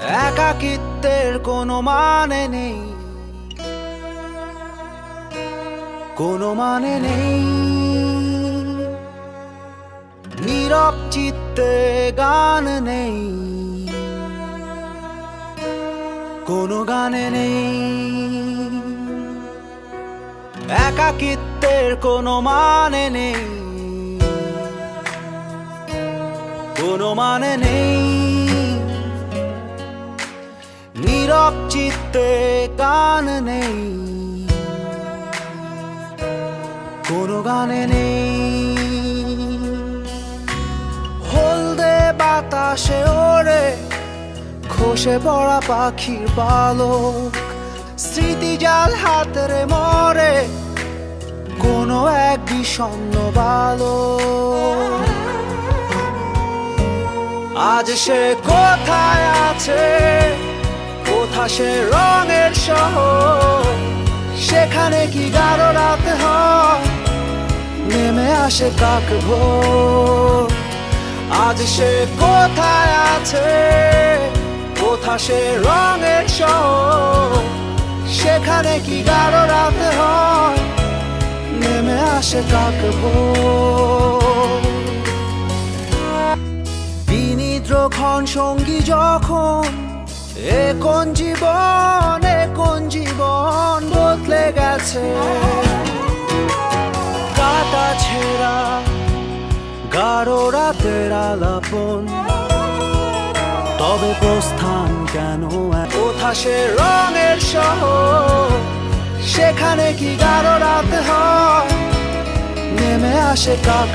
একাকিত্বের কোনো মানে নেই, কোনো মানে নেই। নীরব চিত্তে গান নেই, কোনো গানে নেই। একাকিত্বের কোনো মানে নেই, কোনো মানে নেই। নীরব চিত্তে গান নেই, কোনো গানে নেই। হলদে বাতাসে ওড়ে খসে পড়া পাখির পালক, স্মৃতি জাল হাতরে মরে কোনো এক বিষণ্ণ বালক। আজ সে কোথায় আছে, কোথা সে রঙের শহর, সেখানে কি গাঢ় রাত হয়, নেমে আসে কাক ভোর। আজ সে কোথায় আছে, কোথা সে রঙের শহর, সেখানে কি গাঢ় রাত হয়, নেমে আসে কাক ভোর। বিনিদ্র ক্ষণ সঙ্গী যখন, এ কোন জীবন বদলে গেছে। কাটা ছেঁড়া গাঢ় রাতের আলাপন, তবে প্রস্থান কেন? কোথা সে রঙের শহর, সেখানে কি গাঢ় রাত হয়, নেমে আসে কাক।